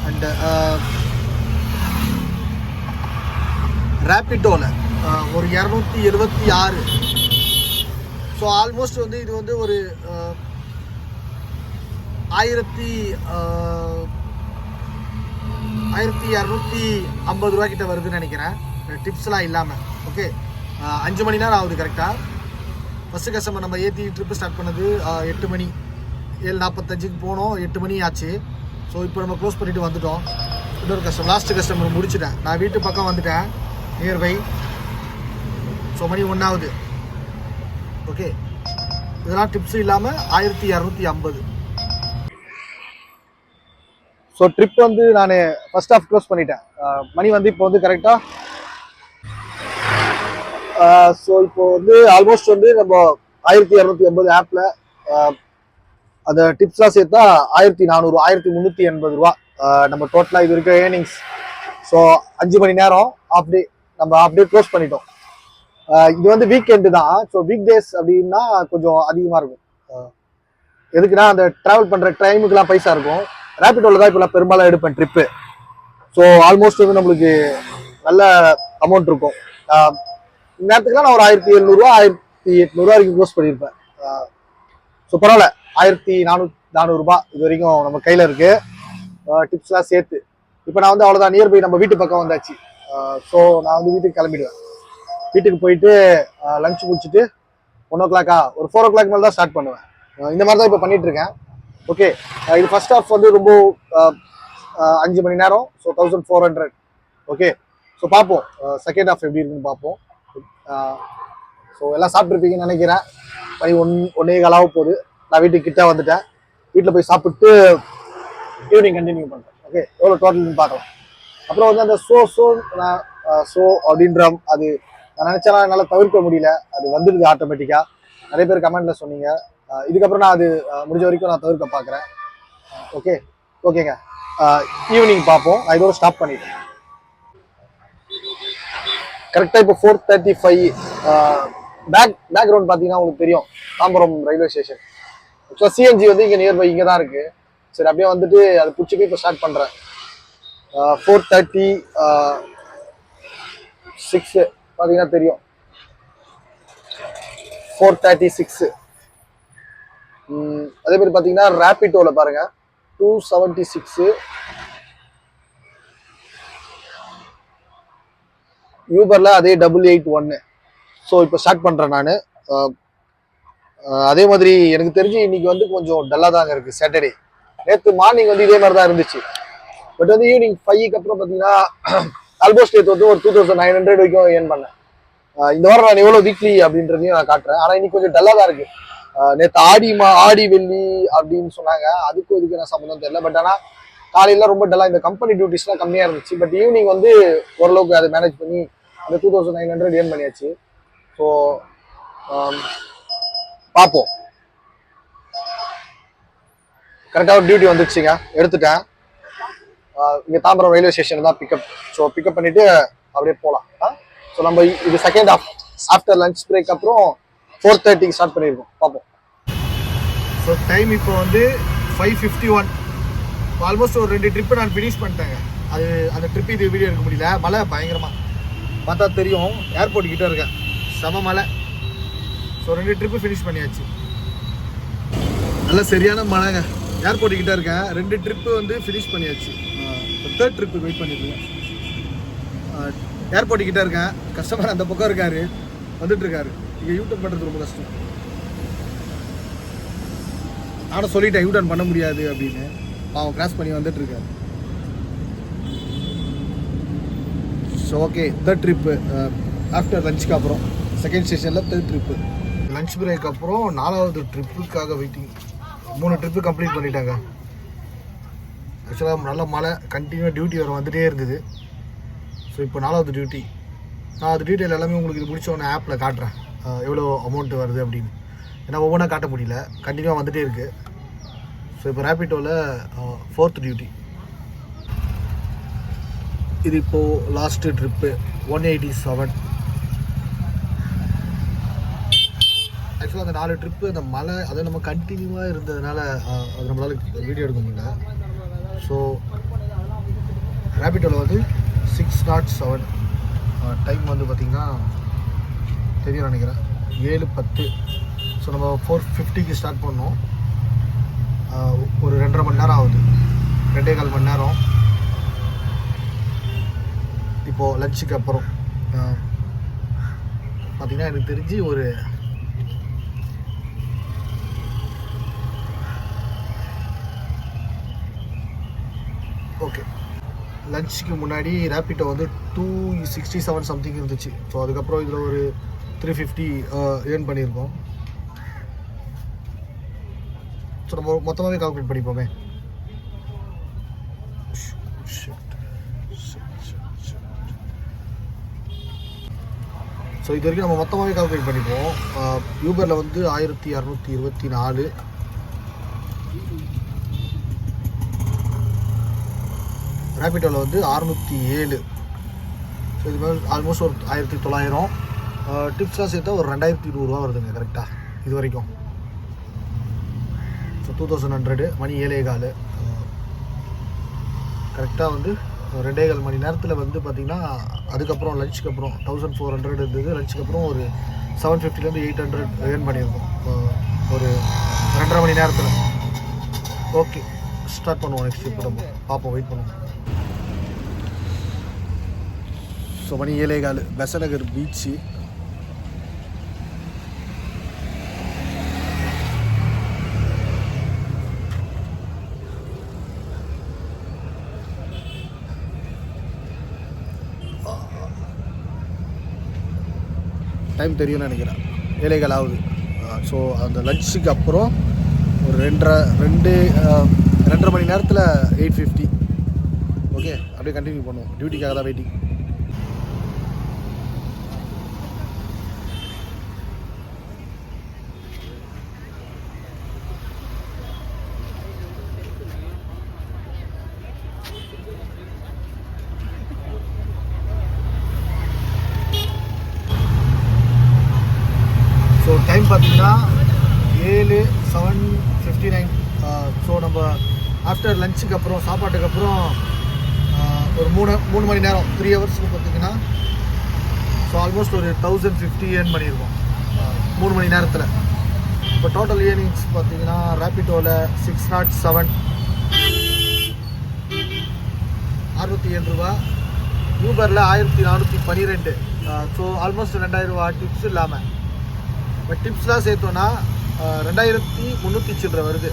அண்டு ரேப்பிட்டோவில் ஒரு 276. ஸோ ஆல்மோஸ்ட் வந்து இது வந்து ஒரு 1250 ரூபா கிட்ட வருதுன்னு நினைக்கிறேன், டிப்ஸ்லாம் இல்லாமல். ஓகே, 5 மணி நேரம் ஆகுது கரெக்டாக. ஃபஸ்ட்டு கஸ்டமர் நம்ம ஏற்றி ட்ரிப்பு ஸ்டார்ட் பண்ணது 8 மணி, 7:45க்கு போனோம், 8 மணி ஆச்சு. ஸோ இப்போ நம்ம க்ளோஸ் பண்ணிவிட்டு வந்துட்டோம். இன்னொரு லாஸ்ட்டு கஸ்டமர் முடிச்சுட்டேன். நான் வீட்டு பக்கம் வந்துட்டேன், நியர்பை. ஸோ மணி 1 ஆகுது. ஓகே, இதெல்லாம் டிப்ஸு இல்லாமல் 1250. ஸோ ட்ரிப் வந்து நான் ஃபர்ஸ்ட் ஆஃப் க்ளோஸ் பண்ணிட்டேன். மணி வந்து இப்போ வந்து கரெக்டாக ஸோ இப்போ வந்து ஆல்மோஸ்ட் வந்து நம்ம 1250 ஆப்பில் அந்த டிப்ஸ்லாம் சேர்த்தா 1400, 1380 ரூபா நம்ம டோட்டலாக இது இருக்க ஏர்னிங்ஸ். ஸோ 5 மணி நேரம் நம்ம அப்படியே க்ளோஸ் பண்ணிட்டோம். இது வந்து வீக்கெண்டு தான். ஸோ வீக் டேஸ் அப்படின்னா கொஞ்சம் அதிகமாக இருக்கும். எதுக்குன்னா அந்த ட்ராவல் பண்ணுற டைமுக்குலாம் பைசா இருக்கும். ரேப்பிட்டோவில் தான் இப்போலாம் பெரும்பாலும் எடுப்பேன் ட்ரிப்பு. ஸோ ஆல்மோஸ்ட் வந்து நம்மளுக்கு நல்ல அமௌண்ட் இருக்கும். நேரத்துக்குலாம் நான் ஒரு 1700 ரூபா 1800 வரைக்கும் க்ளோஸ் பண்ணியிருப்பேன். ஸோ பரவாயில்ல, 1400 ரூபா இது வரைக்கும் நம்ம கையில் இருக்குது, டிப்ஸ்லாம் சேர்த்து. இப்போ நான் வந்து அவ்வளோதான், நியர்பை நம்ம வீட்டு பக்கம் வந்தாச்சு. ஸோ நான் வந்து வீட்டுக்கு கிளம்பிடுவேன். வீட்டுக்கு போயிட்டு லஞ்ச் முடிச்சுட்டு 1 o'clock ஒரு 4 o'clock மேலே தான் ஸ்டார்ட் பண்ணுவேன். இந்த மாதிரி தான் இப்போ பண்ணிகிட்ருக்கேன். ஓகே, இது ஃபர்ஸ்ட் ஆஃப் வந்து ரொம்ப 5 மணி நேரம். ஸோ 1400. ஓகே, ஸோ பார்ப்போம் செகண்ட் ஆஃப் எப்படி இருக்குன்னு பார்ப்போம். ஸோ எல்லாம் சாப்பிட்ருப்பீங்கன்னு நினைக்கிறேன். மணி 1:15 போகுது. நான் வீட்டுக்கு கிட்டே வந்துட்டேன். வீட்டில் போய் சாப்பிட்டு ஈவினிங் கண்டினியூ பண்ணுறேன். ஓகே, எவ்வளோ டோட்டல்னு பார்க்கலாம். அப்புறம் வந்து அந்த ஷோ அப்படின்ற அது நான் நினச்சேன்னா என்னால் தவிர்க்க முடியல. அது வந்துடுது ஆட்டோமேட்டிக்காக. நிறைய பேர் கமெண்ட்டில் சொன்னீங்க. இதுக்கப்புறம் நான் அது முடிஞ்ச வரைக்கும் நான் தவிர்க்க பார்க்குறேன். ஓகேங்க, ஈவினிங் பார்ப்போம். நான் இதோட ஸ்டாப் பண்ணிட்டேன். கரெக்டாக இப்போ 4:35. பேக்ரவுண்ட் பார்த்தீங்கன்னா உங்களுக்கு தெரியும், தாம்பரம் ரயில்வே ஸ்டேஷன். ஆக்சுவலாக சிஎன்ஜி வந்து இங்கே நியர்பை இங்கே தான் இருக்குது. சரி, அப்படியே வந்துட்டு அதை பிடிச்சி போய் இப்போ ஸ்டார்ட் பண்ணுறேன். 4:36 பார்த்தீங்கன்னா தெரியும், 4:36. அதே மாதிரி பார்த்தீங்கன்னா ரேப்பிட்டோவில் பாருங்கள் 276, யூபரில் அதே 881. ஸோ இப்போ ஸ்டார்ட் பண்ணுறேன் நான். அதே மாதிரி எனக்கு தெரிஞ்சு இன்னைக்கு வந்து கொஞ்சம் டல்லாக தாங்க இருக்குது. சாட்டர்டே நேற்று மார்னிங் வந்து இதே மாதிரி தான் இருந்துச்சு. பட் வந்து ஈவினிங் 5க்கு அப்புறம் பார்த்தீங்கன்னா ஆல்மோஸ்ட் நேற்று வந்து ஒரு 2900 வரைக்கும் ஏர்ன் பண்ணேன். இந்த வாரம் நான் எவ்வளோ வீக்லி அப்படின்றதையும் நான் காட்டுறேன். ஆனால் இன்னைக்கு கொஞ்சம் டல்லாக தான் இருக்குது. நேற்று ஆடி வெள்ளி அப்படின்னு சொன்னாங்க. அதுக்கும் இதுக்கு நான் சம்மந்தம் தெரியல. பட் ஆனால் காலையில் ரொம்ப டல்லாக, இந்த கம்பெனி டியூட்டிஸ்லாம் கம்மியாக இருந்துச்சு. பட் ஈவினிங் வந்து ஓரளவுக்கு அதை மேனேஜ் பண்ணி அந்த 2900 ஏர்ன் பண்ணியாச்சு. ஸோ பார்ப்போம். கரெக்டாக ஒரு டியூட்டி வந்துடுச்சுங்க, எடுத்துட்டேன். இங்கே தாம்பரம் ரயில்வே ஸ்டேஷன் தான் பிக்கப். ஸோ பிக்கப் பண்ணிவிட்டு அப்படியே போகலாம். ஸோ நம்ம இது செகண்ட் ஆஃப்டர் லஞ்ச் பிரேக் அப்புறம் 4:30க்கு ஸ்டார்ட் பண்ணியிருக்கோம். பார்ப்போம். ஸோ டைம் இப்போ வந்து 5:51. ஆல்மோஸ்ட் ஒரு 2 ட்ரிப்பு நான் ஃபினிஷ் பண்ணிட்டேங்க. அந்த ட்ரிப்பு இது வீடியோ எடுக்க முடியல. மழை பயங்கரமாக பார்த்தா தெரியும். ஏர்போர்ட் கிட்டே இருக்கேன், செம மழை. ஸோ 2 ட்ரிப்பு ஃபினிஷ் பண்ணியாச்சு. நல்ல சரியான மழைங்க. ஏர்போர்ட் கிட்டே இருக்கேன். 2 ட்ரிப்பு வந்து ஃபினிஷ் பண்ணியாச்சு. 3rd ட்ரிப்பு வெயிட் பண்ணிட்டுருக்கேன். ஏர்போர்ட் கிட்டே இருக்கேன். கஸ்டமர் அந்த பக்கம் இருக்காரு, வந்துட்டுருக்காரு. இங்கே யூட்டர்ன் பண்ணுறது ரொம்ப கஷ்டம். நானும் சொல்லிட்டேன் யூட்டர்ன் பண்ண முடியாது அப்படின்னு. அவன் கிராஸ் பண்ணி வந்துட்டுருக்காரு. So okay, 3rd trip after லஞ்சுக்கு அப்புறம் செகண்ட் ஸ்டேஷனில் 3rd ட்ரிப்பு. லஞ்ச் பிரேக் அப்புறம் 4வது ட்ரிப்புக்காக வெயிட்டிங். 3 ட்ரிப்பு கம்ப்ளீட் பண்ணிட்டாங்க. ஆக்சுவலாக நல்ல மழை, கண்டினியூவாக டியூட்டி வர வந்துகிட்டே இருந்தது. ஸோ இப்போ 4வது டியூட்டி. 4வது டியூட்டியில் எல்லாமே உங்களுக்கு இது முடிச்சோன்னே ஆப்பில் காட்டுறேன் எவ்வளோ அமௌண்ட் வருது அப்படின்னு. ஏன்னா ஒவ்வொன்றா காட்ட முடியல, கண்டினியூவாக வந்துகிட்டே இருக்குது. ஸோ இப்போ ரேபிட்டோவில் 4th டியூட்டி. இது இப்போது லாஸ்ட்டு ட்ரிப்பு 187. ஆக்சுவலாக அந்த 4 ட்ரிப்பு அந்த மழை அதை நம்ம கண்டினியூவாக இருந்ததுனால அது நம்மளால் வீடியோ எடுக்க முடியல. ஸோ ரேபிட்டோவில் வந்து 607. டைம் வந்து பார்த்திங்கன்னா தெரியும் நினைக்கிறேன் 7:10. ஸோ நம்ம 4:50க்கு ஸ்டார்ட் பண்ணோம். ஒரு 2.5 மணி நேரம் ஆகுது, 2.25 மணி நேரம். இப்போது லஞ்சுக்கு அப்புறம் பார்த்திங்கன்னா எனக்கு தெரிஞ்சு ஒரு ஓகே லஞ்சுக்கு முன்னாடி ரேபிட்டோ வந்து 267 சம்திங் இருந்துச்சு. ஸோ அதுக்கப்புறம் இதில் ஒரு 350 ஏர்ன் பண்ணியிருக்கோம். ஸோ நம்ம மொத்தமாகவே கால்குலேட் பண்ணிப்போமே. ஸோ இது வரைக்கும் நம்ம மொத்தமாகவே கால்குலேட் பண்ணிப்போம். யூபரில் வந்து 1224, ரேபிட்டோவில் வந்து 607. ஸோ இது மாதிரி ஆல்மோஸ்ட் ஒரு 1900. டிப்ஸ்லாம் சேர்த்தா ஒரு 2100 வருதுங்க கரெக்டாக இது வரைக்கும். ஸோ 2100, மணி 7:15. கரெக்டாக வந்து 2.25 மணி நேரத்தில் வந்து பார்த்திங்கன்னா அதுக்கப்புறம் லஞ்சுக்கு அப்புறம் 1400 இருந்தது. லஞ்சுக்கு அப்புறம் ஒரு 750லேருந்து 800 ஏர்ன் பண்ணியிருக்கோம் ஒரு 2.5 மணி நேரத்தில். ஓகே ஸ்டார்ட் பண்ணுவோம். நெக்ஸ்ட் இப்போ நம்ம பார்ப்போம், வெயிட் பண்ணுவோம். ஸோ மணி 7:15, பெசநகர் பீச்சு. டைம் தெரியும்னு நினைக்கிறேன் 7:15 ஆகுது. ஸோ அந்த லஞ்சுக்கு அப்புறம் ஒரு 2.5 மணி நேரத்தில் 850. ஓகே அப்படியே கண்டினியூ பண்ணுவோம். டியூட்டிக்காக தான் வெயிட்டிங். ஸோ டைம் பார்த்தீங்கன்னா 7:59. ஸோ நம்ம ஆஃப்டர் லஞ்சுக்கு அப்புறம் சாப்பாட்டுக்கு அப்புறம் ஒரு 3 மணி நேரம் 3 ஹவர்ஸ்க்கு பார்த்தீங்கன்னா ஸோ ஆல்மோஸ்ட் ஒரு 1050 ஏர்ன் பண்ணியிருக்கோம் 3 மணி நேரத்தில். இப்போ டோட்டல் ஏர்னிங்ஸ் பார்த்தீங்கன்னா ரேபிட்டோவில் 607, 67 ரூபா. யூபரில் 1412. ஸோ ஆல்மோஸ்ட் 2000 ரூபா டிப்ஸ் இல்லாமல். இப்போ டிப்ஸ்லாம் சேர்த்தோன்னா 2300 சில்லரை வருது.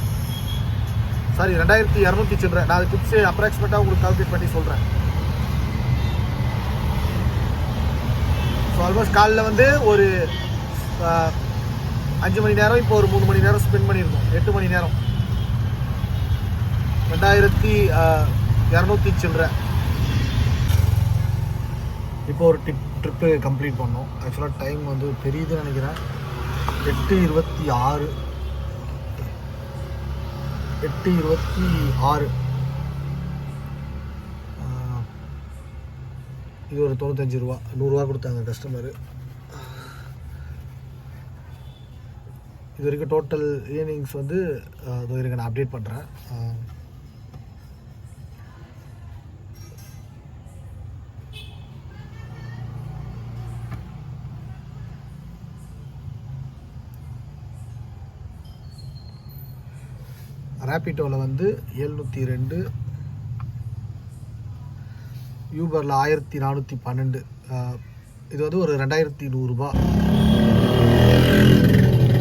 சாரி 2200 சில்லரை. நான் அது டிப்ஸு அப்ராக்சிமேட்டாக உங்களுக்கு கால்குலேட் பண்ணி சொல்கிறேன். ஸோ ஆல்மோஸ்ட் காலையில் வந்து ஒரு 5 மணி நேரம், இப்போ ஒரு 3 மணி நேரம் ஸ்பெண்ட் பண்ணியிருக்கோம். 8 மணி நேரம் 2200 சில்லரை. இப்போ ஒரு ட்ரிப்பு கம்ப்ளீட் பண்ணோம். ஆக்சுவலாக டைம் வந்து தெரியுதுன்னு நினைக்கிறேன் 8:26. இது ஒரு 95 ரூபா, 100 ரூபா கொடுத்தாங்க கஸ்டமரு. இது வரைக்கும் டோட்டல் ஏர்னிங்ஸ் வந்து இது வரைக்கும் நான் அப்டேட் பண்ணுறேன். ரேபிட்டோவில் வந்து 702, யூபரில் 1412. இது வந்து ஒரு 2100 ரூபா.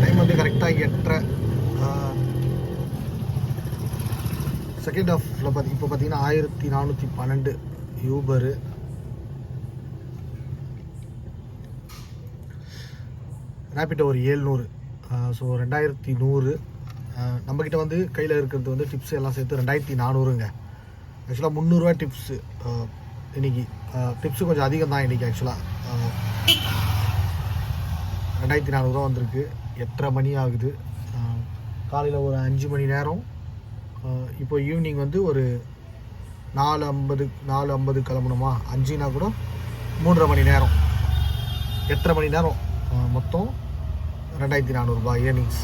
டைம் வந்து கரெக்டாக 8:30. செகண்ட் ஹாஃபில் இப்போ பார்த்தீங்கன்னா 1412 யூபரு. ரேபிட்டோ ஒரு 700. ஸோ 2100. நம்மக்கிட்ட வந்து கையில் இருக்கிறது வந்து டிப்ஸ் எல்லாம் சேர்த்து 2400ங்க. ஆக்சுவலாக 300 ரூபா டிப்ஸு இன்றைக்கி. டிப்ஸு கொஞ்சம் அதிகம் தான் இன்றைக்கி ஆக்சுவலாக. 2400 வந்திருக்கு. 8:30 மணி ஆகுது. காலையில் ஒரு 5 மணி நேரம். இப்போ ஈவினிங் வந்து ஒரு 4:50 கிளம்பணுமா, 5னா கூட 3:30 மணி நேரம், 8:30 மணி நேரம். மொத்தம் 2400 ஏர்னிங்ஸ்.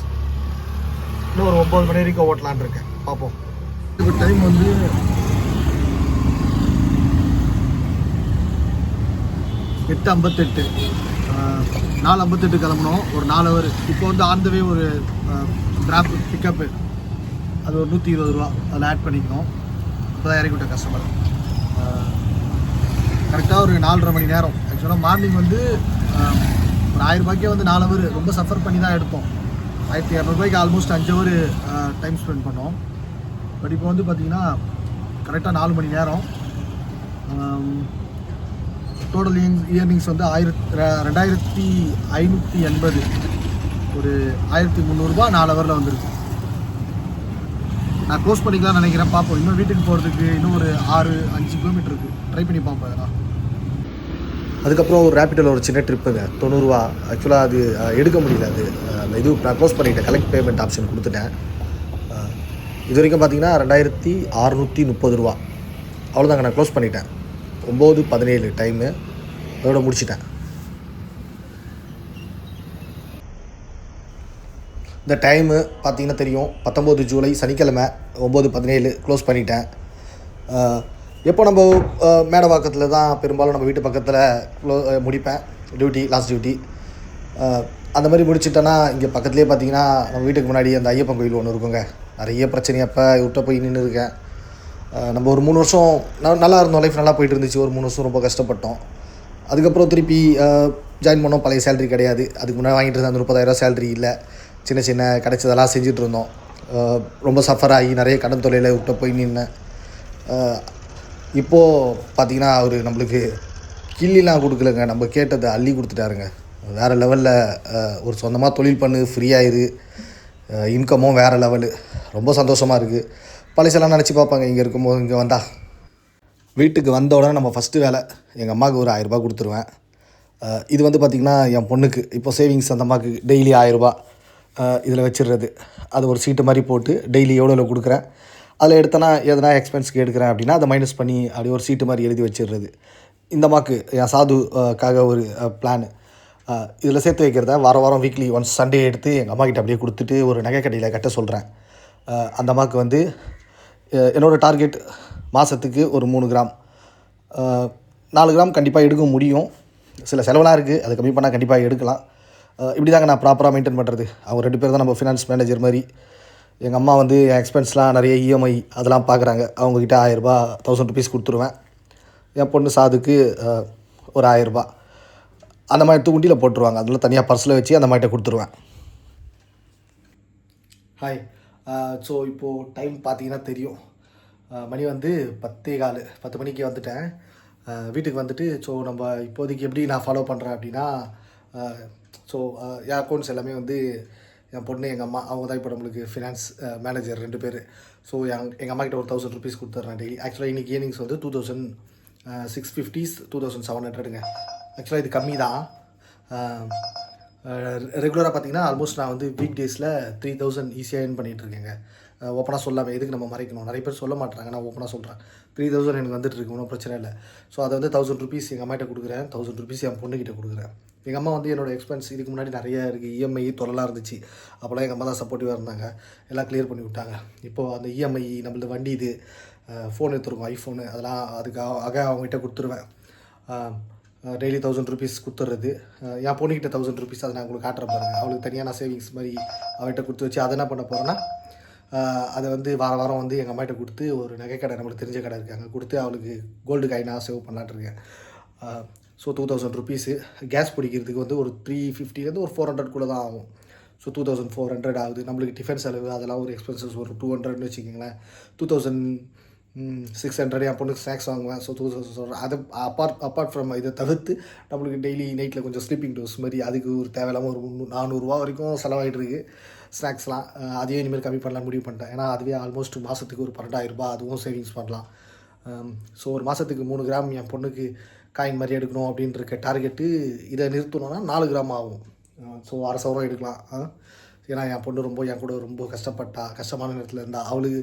இன்னும் ஒரு 9 மணி வரைக்கும் ஓட்டலான் இருக்கேன், பார்ப்போம். இப்போ டைம் வந்து 8:58. 4:58 கிளம்பணும், ஒரு 4 ஹவர். இப்போ வந்து ஆன் த வே ஒரு ட்ராப் பிக்கப்பு, அது ஒரு 120 ரூபா அதில் ஆட் பண்ணிக்கணும். இப்போ தான் இறக்கி விட்ட கஸ்டமர். கரெக்டாக ஒரு 4:30 மணி நேரம். ஆக்சுவலாக மார்னிங் வந்து ஒரு 1000 ரூபாய்க்கே வந்து 4 ஹவர் ரொம்ப சஃபர் பண்ணி தான் எடுத்தோம். 1200 ரூபாய்க்கு ஆல்மோஸ்ட் 5 ஹவர் டைம் ஸ்பெண்ட் பண்ணோம். பட் இப்போ வந்து பார்த்திங்கன்னா கரெக்டாக 4 மணி நேரம். டோட்டல் இயர்னிங்ஸ் வந்து 2580, ஒரு 1300 ரூபா 4 ஹவரில் வந்துருக்கு. நான் க்ளோஸ் பண்ணிக்கலாம்னு நினைக்கிறேன், பார்ப்போம். இன்னும் வீட்டுக்கு போகிறதுக்கு இன்னும் ஒரு 6-5 கிலோமீட்டர் இருக்குது. ட்ரை பண்ணி பார்ப்போம் அதெல்லாம். அதுக்கப்புறம் ஒரு ரேப்பிடோவில் ஒரு சின்ன ட்ரிப்புங்க, 90 ரூபா. ஆக்சுவலாக அது எடுக்க முடியல. அது அந்த இது நான் க்ளோஸ் பண்ணிவிட்டேன், கலெக்ட் பேமெண்ட் ஆப்ஷன் கொடுத்துட்டேன். இது வரைக்கும் பார்த்தீங்கன்னா 2630 ரூபா. அவ்வளோதாங்க, நான் க்ளோஸ் பண்ணிட்டேன். 9:17 டைமு, அதோட முடிச்சிட்டேன். இந்த டைமு பார்த்தீங்கன்னா தெரியும், 19 ஜூலை சனிக்கிழமை 9:17 க்ளோஸ் பண்ணிட்டேன். எப்போ நம்ம மேடவாக்கத்தில் தான் பெரும்பாலும் நம்ம வீட்டு பக்கத்தில் முடிப்பேன் டியூட்டி, லாஸ்ட் டியூட்டி. அந்த மாதிரி முடிச்சிட்டேன்னா இங்கே பக்கத்துலேயே பார்த்தீங்கன்னா நம்ம வீட்டுக்கு முன்னாடி அந்த ஐயப்பன் கோயில் ஒன்று இருக்குங்க. நிறைய பிரச்சனை அப்போ விட்ட போய் நின்று இருக்கேன். நம்ம ஒரு 3 வருஷம் நல்லா இருந்தோம், லைஃப் நல்லா போயிட்டு இருந்துச்சு. ஒரு 3 வருஷம் ரொம்ப கஷ்டப்பட்டோம். அதுக்கப்புறம் திருப்பி ஜாயின் பண்ணோம். பழைய சேலரி கிடையாது, அதுக்கு முன்னாடி வாங்கிட்டு இருந்த அந்த 30,000 சேலரி இல்லை. சின்ன சின்ன கிடைச்சதெல்லாம் செஞ்சுட்டு இருந்தோம். ரொம்ப சஃபர் ஆகி நிறைய கடன் தொல்லையில் விட்ட போய் நின்னேன். இப்போது பார்த்திங்கன்னா அவர் நம்மளுக்கு கிள்ளிலாம் கொடுக்கலங்க, நம்ம கேட்டதை அள்ளி கொடுத்துட்டாருங்க. வேறு லெவலில் ஒரு சொந்தமாக தொழில் பண்ணு, ஃப்ரீயாயிரு, இன்கமும் வேறு லெவலு. ரொம்ப சந்தோஷமாக இருக்குது. பழசெல்லாம் நினச்சி பார்ப்பாங்க இங்கே இருக்கும்போது. இங்கே வந்தால் வீட்டுக்கு வந்த உடனே நம்ம ஃபஸ்ட்டு வேலை எங்கள் அம்மாவுக்கு ஒரு 1000 ரூபா கொடுத்துருவேன். இது வந்து பார்த்திங்கன்னா என் பொண்ணுக்கு இப்போ சேவிங்ஸ் அந்த அம்மாவுக்கு டெய்லி 1000 ரூபா இதில் வச்சிடுறது. அது ஒரு சீட்டு மாதிரி போட்டு டெய்லி எவ்வளோ கொடுக்குறேன், அதில் எடுத்தனா எதனா எக்ஸ்பென்ஸ்க்கு எடுக்கிறேன் அப்படின்னா அதை மைனஸ் பண்ணி அப்படியே ஒரு சீட்டு மாதிரி எழுதி வச்சிடுறது. இந்த அம்மாவுக்கு என் சாதுக்காக ஒரு பிளான். இதில் சேர்த்து வைக்கிறத வாரம் வீக்லி ஒன்ஸ் சண்டே எடுத்து எங்கள் அம்மாக்கிட்ட அப்படியே கொடுத்துட்டு ஒரு நகை கடையில் கட்ட சொல்கிறேன். அந்த அம்மாவுக்கு வந்து என்னோடய டார்கெட் மாதத்துக்கு ஒரு 3 கிராம் 4 கிராம் கண்டிப்பாக எடுக்க முடியும். சில செலவெலாம் இருக்குது, அது கம்மி பண்ணால் கண்டிப்பாக எடுக்கலாம். இப்படி தாங்க நான் ப்ராப்பராக மெயின்டைன் பண்ணுறது. அவங்க 2 பேர் தான் நம்ம ஃபினான்ஸ் மேனேஜர் மாதிரி. எங்கள் அம்மா வந்து என் எக்ஸ்பென்ஸ்லாம் நிறைய இஎம்ஐ அதெல்லாம் பார்க்குறாங்க. அவங்கக்கிட்ட 1000 ரூபா 1000 ருபீஸ் கொடுத்துருவேன். என் பொண்ணு சாதுக்கு ஒரு 1000 ரூபா அந்த மாதிரி எடுத்து உண்டியில் போட்டுருவாங்க. அதில் தனியாக பர்ஸில் வச்சு அந்த மாதிரிட்ட கொடுத்துருவேன். ஹாய். ஸோ இப்போது டைம் பார்த்தீங்கன்னா தெரியும், மணி வந்து 10 மணிக்கு வந்துட்டேன். வீட்டுக்கு வந்துட்டு ஸோ நம்ம இப்போதைக்கு எப்படி நான் ஃபாலோ பண்ணுறேன் அப்படின்னா, ஸோ என் அக்கௌண்ட்ஸ் எல்லாமே வந்து என் பொண்ணு எங்கள் அம்மா அவங்க தான் இப்போ நம்மளுக்கு ஃபினான்ஸ் மேனேஜர் 2 பேர். ஸோ எங்கள் அம்மாக்கிட்ட ஒரு 1000 ருபீஸ் கொடுத்துட்றேன் டெய்லி. ஆக்சுவலாக இன்றைக்கி ஏர்னிங்ஸ் வந்து 2650 2700ங்க. ஆக்சுவலாக இது கம்மி தான். ரெகுலராக பார்த்தீங்கன்னா ஆல்மோஸ்ட் நான் வந்து வீக் டேஸில் 3000 ஈஸியாக ஏர்ன் பண்ணிகிட்ருக்கேங்க. ஓப்பனாக சொல்லாமல் எதுக்கு நம்ம மறைக்கணும், நிறைய பேர் சொல்ல மாட்டாங்க, நான் ஓப்பனாக சொல்கிறேன். 3000 எனக்கு வந்துட்டுருக்கு, ஒன்றும் பிரச்சனை இல்லை. ஸோ அதை வந்து 1000 ருபீஸ் எங்கள் அம்மாகிட்ட கொடுக்குறேன், 1000 ருபீஸ் என் பொண்ணுக்கிட்ட கொடுக்குறேன். எங்கள் அம்மா வந்து என்னோடய எக்ஸ்பென்ஸ் இதுக்கு முன்னாடி நிறையா இருக்குது, இஎம்ஐ தொல்லலாம் இருந்துச்சு. அப்போலாம் எங்கள் அம்மா தான் சப்போர்ட்டிவாக இருந்தாங்க, எல்லாம் கிளியர் பண்ணி விட்டாங்க. இப்போது அந்த இஎம்ஐ நம்மளது வண்டி இது ஃபோன் எடுத்துருக்கோம், ஐஃபோனு, அதெல்லாம் அதுக்காக அவங்ககிட்ட கொடுத்துருவேன். Daily 1000 rupees கொடுத்துட்றது. என் பொண்ணுக்கிட்ட 1000 ருபீஸ், அதை நான் உங்களுக்கு காட்டுறேன் பாருங்கள். அவளுக்கு தனியாக நான் சேவிங்ஸ் மாதிரி அவகிட்ட கொடுத்து வச்சு அதை என்ன பண்ண போகிறேன்னா, அதை வந்து வாரம் வந்து எங்கள் அம்மாகிட்ட கொடுத்து ஒரு நகைக்கடை நம்மளுக்கு தெரிஞ்ச கடை இருக்காங்க கொடுத்து அவளுக்கு கோல்டு காயினாக சேவ் பண்ணலான்ட்ருக்கேன். So 2000 rupees. கேஸ் பிடிக்கிறதுக்கு வந்து ஒரு 350 ஒரு 400 கூட தான் ஆகும். ஸோ 2400 ஆகுது. நம்மளுக்கு டிஃபன் செலவு அதெல்லாம் ஒரு எக்ஸ்பென்சஸ் ஒரு 200ன்னு வச்சுக்கிங்களேன். 2600 என் பொண்ணுக்கு ஸ்நாக்ஸ் வாங்குவேன். ஸோ 2000 அது அப்பார்ட் ஃப்ரம் இதை தவிர்த்து நம்மளுக்கு டெய்லி நைட்டில் கொஞ்சம் ஸ்லீப்பிங் டோஸ் மாதிரி அதுக்கு ஒரு தேவையில்லாமல் ஒரு 400 ரூபா வரைக்கும் செலவாகிட்டு இருக்குது ஸ்நாக்ஸ்லாம். அதையும் இனிமேல் கம்மி பண்ணலான்னு முடிவு பண்ணிட்டேன். ஏன்னா அதுவே ஆல்மோஸ்ட் மாதத்துக்கு ஒரு 12000 ரூபா அதுவும் சேவிங்ஸ் பண்ணலாம். ஸோ ஒரு மாதத்துக்கு 3 கிராம் என் பொண்ணுக்கு காயின் மாதிரி எடுக்கணும் அப்படின்ட்டு டார்கெட்டு. இதை நிறுத்தணுன்னா 4 கிராம் ஆகும். ஸோ அரசவரம் எடுக்கலாம். ஏன்னா என் பொண்ணு என் கூட ரொம்ப கஷ்டமான நேரத்தில் இருந்தா. அவளுக்கு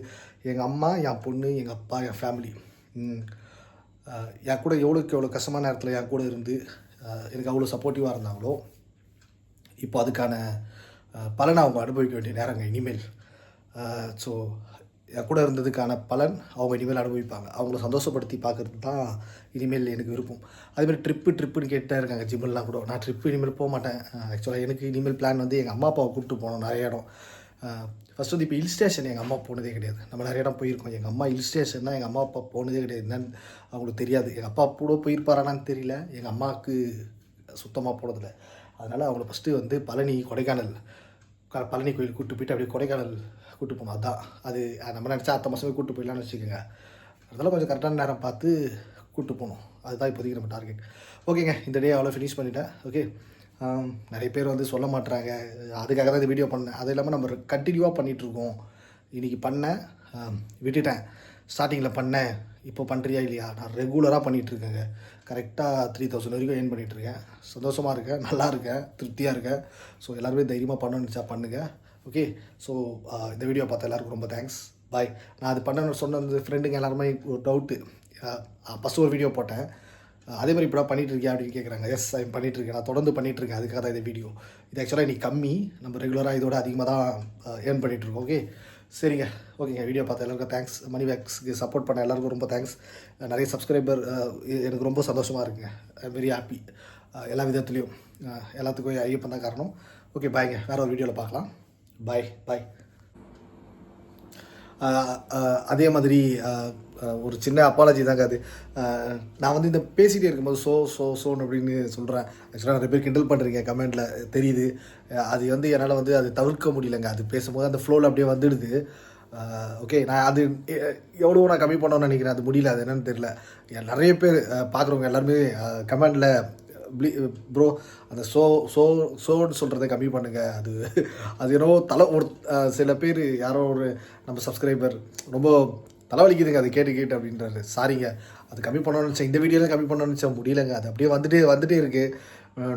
எங்கள் அம்மா, என் பொண்ணு, எங்கள் அப்பா, என் ஃபேமிலி என் கூட எவ்வளோ கஷ்டமான நேரத்தில் என் கூட இருந்து எனக்கு அவ்வளோ சப்போர்ட்டிவாக இருந்தாங்களோ, இப்போ அதுக்கான பலனை அவங்க அனுபவிக்க வேண்டிய நேரங்க இனிமேல். ஸோ என் கூட இருந்ததுக்கான பலன் அவங்க இனிமேல் அனுபவிப்பாங்க. அவங்கள சந்தோஷப்படுத்தி பார்க்குறது தான் இனிமேல் எனக்கு விருப்பம். அதேமாதிரி ட்ரிப்புன்னு கேட்டே இருக்காங்க ஜிம்மெல்லாம் கூட. நான் ட்ரிப்பு இனிமேல் போக மாட்டேன். ஆக்சுவலாக எனக்கு இனிமேல் பிளான் வந்து எங்கள் அம்மா அப்பாவை கூப்பிட்டு போகணும் நிறைய இடம். ஃபஸ்ட்டு வந்து இப்போ ஹில் ஸ்டேஷன் எங்கள் அம்மா போனதே கிடையாது. நம்ம நிறைய இடம் போயிருக்கோம். எங்கள் அம்மா ஹில் ஸ்டேஷன்னா எங்கள் அம்மா அப்பா போனதே கிடையாது. என்னன்னு அவங்களுக்கு தெரியாது. எங்கள் அப்பா கூட போயிருப்பாரானான்னு தெரியல. எங்கள் அம்மாவுக்கு சுத்தமாக போனதில்லை. அதனால் அவங்கள ஃபஸ்ட்டு வந்து கொடைக்கானல் கோயில் கூப்பிட்டு போயிட்டு அப்படியே கொடைக்கானல் கூப்பிட்டு போனோம். அதுதான் அது நம்ம நினச்சா அடுத்த மாதமே கூப்பிட்டு போயிடலான்னு வச்சுக்கோங்க. அதனால் கொஞ்சம் கரெக்டான நேரம் பார்த்து கூப்பிட்டு போகணும். அதுதான் இப்போதைக்கு நம்ம டார்கெட். ஓகேங்க, இந்த டே அவ்வளோ ஃபினிஷ் பண்ணிட்டேன். ஓகே, நிறைய பேர் வந்து சொல்ல மாட்டுறாங்க. அதுக்காக தான் இந்த வீடியோ பண்ணேன். அது இல்லாமல் நம்ம கண்டினியூவாக பண்ணிகிட்ருக்கோம். இன்றைக்கி பண்ணேன், விட்டுட்டேன். ஸ்டார்டிங்கில் பண்ணேன், இப்போ பண்ணுறியா இல்லையா? நான் ரெகுலராக பண்ணிகிட்ருக்கேங்க. கரெக்டாக 3000 வரைக்கும் ஏர்ன் பண்ணிகிட்ருக்கேன். சந்தோஷமாக இருக்கேன், நல்லா இருக்கேன், திருப்தியாக இருக்கேன். ஸோ எல்லாருமே தைரியமாக பண்ணணும்னு நினச்சா பண்ணுங்கள். ஓகே, ஸோ இந்த வீடியோ பார்த்த எல்லாருக்கும் ரொம்ப தேங்க்ஸ். பாய். நான் அது பண்ண சொன்ன ஃப்ரெண்டுங்க எல்லாருமே ஒரு டவுட்டு. ஃபஸ்ட்டு ஒரு வீடியோ போட்டேன், அதே மாதிரி இப்போ பண்ணிகிட்ருக்கேன் அப்படின்னு கேட்குறாங்க. எஸ், ஐம் பண்ணிகிட்ருக்கேன். நான் தொடர்ந்து பண்ணிகிட்ருக்கேன். அதுக்காக தான் இந்த வீடியோ. இது ஆக்சுவலாக இன்றைக்கி கம்மி. நம்ம ரெகுலராக இதோட அதிகமாக தான் ஏர்ன் பண்ணிகிட்ருக்கோம். ஓகே, சரிங்க. ஓகேங்க, வீடியோ பார்த்த எல்லாருக்கும் தேங்க்ஸ். மணி வேக்ஸ்க்கு சப்போர்ட் பண்ண எல்லாருக்கும் ரொம்ப தேங்க்ஸ். நிறைய சப்ஸ்கிரைபர், எனக்கு ரொம்ப சந்தோஷமாக இருக்குங்க. வெரி ஹாப்பி எல்லா விதத்துலேயும். எல்லாத்துக்கும் ஐயப்பன் தான் காரணம். ஓகே, பாய்ங்க. வேறு ஒரு வீடியோவில் பார்க்கலாம். பாய். அதே மாதிரி ஒரு சின்ன அப்பாலஜி தாங்க அது. நான் வந்து இந்த பேசிகிட்டே இருக்கும்போது சோன்னு அப்படின்னு சொல்கிறேன். ஆக்சுவலாக நிறைய பேர் கிண்டல் பண்ணுறீங்க கமெண்ட்டில், தெரியுது. அது வந்து என்னால் வந்து அது தவிர்க்க முடியலைங்க. அது பேசும்போது அந்த ஃப்ளோவில் அப்படியே வந்துடுது. ஓகே, நான் அது எவ்வளோ நான் கம்மி பண்ணணும்னு நினைக்கிறேன். அது முடியல, அது என்னென்னு தெரியல. நிறைய பேர் பார்க்குறவங்க எல்லாருமே கமெண்டில் ப்ரோ அந்த சோன்னு சொல்கிறத கம்மி பண்ணுங்கள். அது என்னவோ ஒரு சில பேர் யாரோ ஒரு நம்ம சப்ஸ்கிரைபர் ரொம்ப தலைவலிக்குதுங்க அது கேட்டு அப்படின்றாரு. சாரிங்க, அது கம்மி பண்ணணும்னு நினச்சேன். இந்த வீடியோலாம் கம்மி பண்ணணும்னு நினச்சேன், முடியலைங்க. அது அப்படியே வந்துட்டே இருக்குது.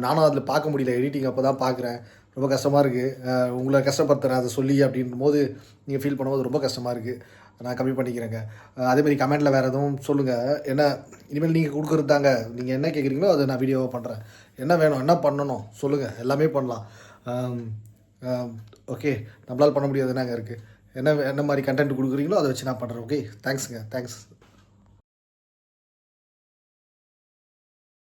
நானும் அதில் பார்க்க முடியல. எடிட்டிங் அப்போ தான் பார்க்குறேன். ரொம்ப கஷ்டமாக இருக்குது. உங்களை கஷ்டப்படுத்துகிறேன் அதை சொல்லி அப்படின்னும் போது நீங்கள் ஃபீல் பண்ணும்போது ரொம்ப கஷ்டமாக இருக்குது. நான் கம்மி பண்ணிக்கிறேங்க. அதேமாதிரி கமெண்ட்டில் வேறு எதுவும் சொல்லுங்கள். என்ன இனிமேல் நீங்கள் கொடுக்குறது தாங்க. நீங்கள் என்ன கேட்குறீங்களோ அதை நான் வீடியோவாக பண்ணுறேன். என்ன வேணும், என்ன பண்ணணும் சொல்லுங்கள், எல்லாமே பண்ணலாம். ஓகே, நம்மளால் பண்ண முடியாது என்னங்க இருக்குது. என்ன மாதிரி கண்டென்ட் கொடுக்குறீங்களோ அதை வச்சு நான் பண்ணுறேன். ஓகே, தேங்க்ஸுங்க. தேங்க்ஸ்.